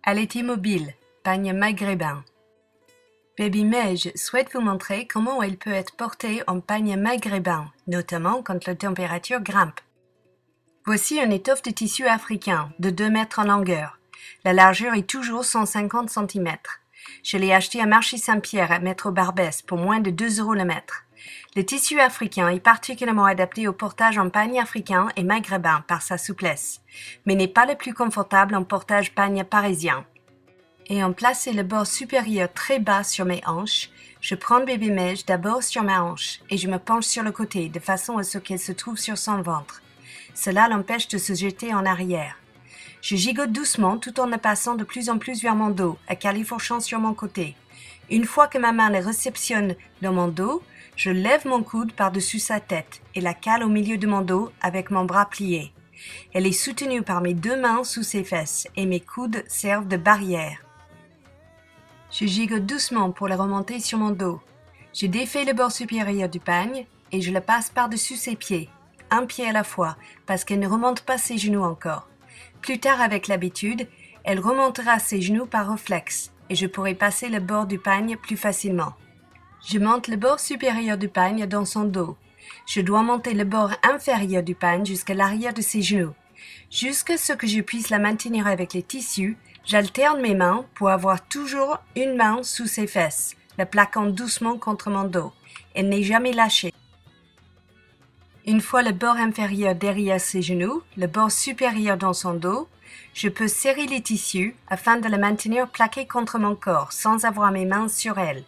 Elle est immobile, pagne maghrébin. Baby Meige souhaite vous montrer comment elle peut être portée en pagne maghrébin, notamment quand la température grimpe. Voici une étoffe de tissu africain de 2 mètres en longueur. La largeur est toujours 150 cm. Je l'ai acheté à Marché Saint-Pierre à Métro Barbès pour moins de 2 € le mètre. Le tissu africain est particulièrement adapté au portage en pagne africain et maghrébin par sa souplesse, mais n'est pas le plus confortable en portage pagne parisien. Ayant placé le bord supérieur très bas sur mes hanches, je prends Baby Meige d'abord sur ma hanche et je me penche sur le côté de façon à ce qu'elle se trouve sur son ventre. Cela l'empêche de se jeter en arrière. Je gigote doucement tout en le passant de plus en plus vers mon dos, à califourchant sur mon côté. Une fois que ma main le réceptionne dans mon dos, je lève mon coude par-dessus sa tête et la cale au milieu de mon dos avec mon bras plié. Elle est soutenue par mes 2 mains sous ses fesses et mes coudes servent de barrière. Je gigote doucement pour le remonter sur mon dos. Je défais le bord supérieur du pagne et je le passe par-dessus ses pieds, un pied à la fois, parce qu'elle ne remonte pas ses genoux encore. Plus tard, avec l'habitude, elle remontera ses genoux par réflexe et je pourrai passer le bord du pagne plus facilement. Je monte le bord supérieur du pagne dans son dos. Je dois monter le bord inférieur du pagne jusqu'à l'arrière de ses genoux. Jusqu'à ce que je puisse la maintenir avec les tissus, j'alterne mes mains pour avoir toujours une main sous ses fesses, la plaquant doucement contre mon dos. Elle n'est jamais lâchée. Une fois le bord inférieur derrière ses genoux, le bord supérieur dans son dos, je peux serrer les tissus afin de la maintenir plaquée contre mon corps sans avoir mes mains sur elle.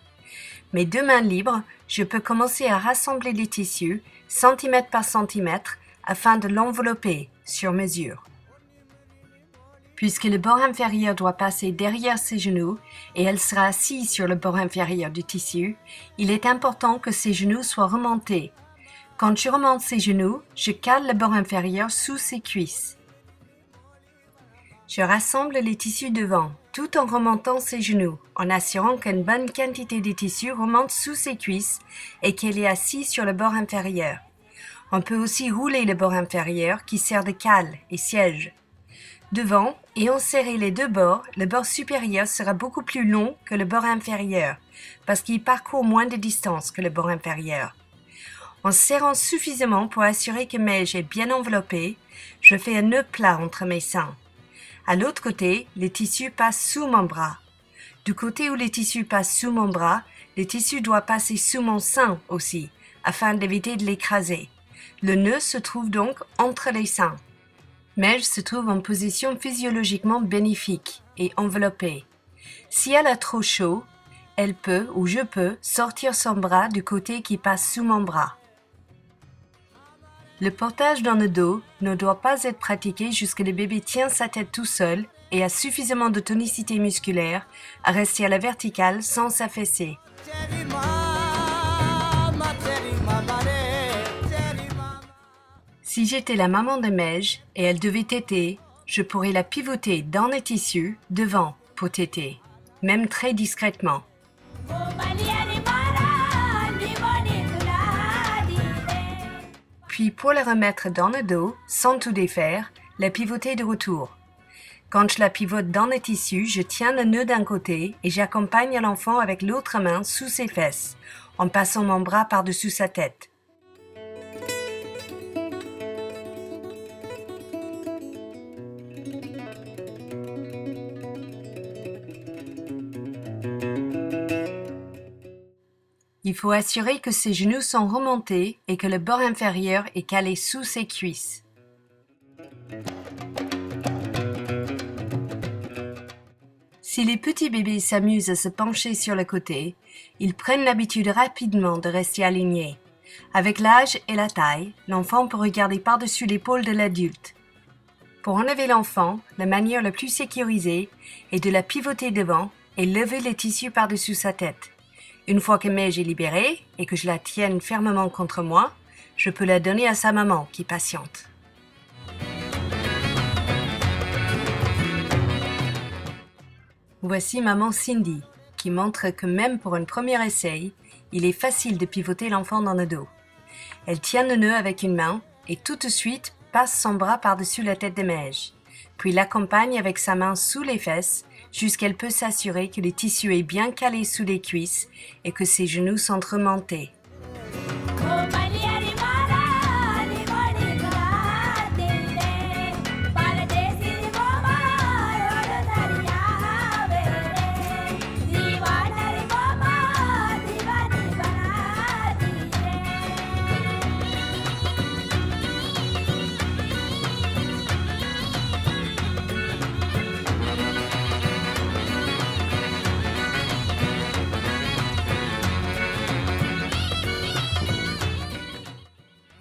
Mes 2 mains libres, je peux commencer à rassembler les tissus, centimètre par centimètre, afin de l'envelopper sur mesure. Puisque le bord inférieur doit passer derrière ses genoux et elle sera assise sur le bord inférieur du tissu, il est important que ses genoux soient remontés. Quand je remonte ses genoux, je cale le bord inférieur sous ses cuisses. Je rassemble les tissus devant, tout en remontant ses genoux, en assurant qu'une bonne quantité de tissu remonte sous ses cuisses et qu'elle est assise sur le bord inférieur. On peut aussi rouler le bord inférieur qui sert de cale et siège. Devant, ayant serré les 2 bords, le bord supérieur sera beaucoup plus long que le bord inférieur, parce qu'il parcourt moins de distance que le bord inférieur. En serrant suffisamment pour assurer que Meige est bien enveloppée, je fais un nœud plat entre mes seins. À l'autre côté, les tissus passent sous mon bras. Du côté où les tissus passent sous mon bras, les tissus doivent passer sous mon sein aussi, afin d'éviter de l'écraser. Le nœud se trouve donc entre les seins. Meige se trouve en position physiologiquement bénéfique et enveloppée. Si elle a trop chaud, elle peut ou je peux sortir son bras du côté qui passe sous mon bras. Le portage dans le dos ne doit pas être pratiqué jusqu'à ce que le bébé tient sa tête tout seul et a suffisamment de tonicité musculaire à rester à la verticale sans s'affaisser. Si j'étais la maman de Meige et elle devait téter, je pourrais la pivoter dans les tissus devant pour téter, même très discrètement. Puis pour la remettre dans le dos, sans tout défaire, la pivoter de retour. Quand je la pivote dans les tissus, je tiens le nœud d'un côté et j'accompagne l'enfant avec l'autre main sous ses fesses, en passant mon bras par-dessus sa tête. Il faut assurer que ses genoux sont remontés et que le bord inférieur est calé sous ses cuisses. Si les petits bébés s'amusent à se pencher sur le côté, ils prennent l'habitude rapidement de rester alignés. Avec l'âge et la taille, l'enfant peut regarder par-dessus l'épaule de l'adulte. Pour enlever l'enfant, la manière la plus sécurisée est de la pivoter devant et lever les tissus par-dessus sa tête. Une fois que Meige est libérée et que je la tienne fermement contre moi, je peux la donner à sa maman qui patiente. Voici maman Cindy, qui montre que même pour un premier essai, il est facile de pivoter l'enfant dans le dos. Elle tient le nœud avec une main et tout de suite passe son bras par-dessus la tête de Meige. puis l'accompagne avec sa main sous les fesses jusqu'elle peut s'assurer que le tissu est bien calé sous les cuisses et que ses genoux sont remontés.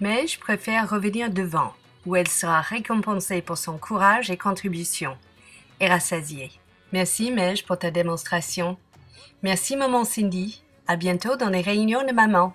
Meige préfère revenir devant, où elle sera récompensée pour son courage et contribution, et rassasiée. Merci Meige pour ta démonstration. Merci maman Cindy. À bientôt dans les réunions de maman.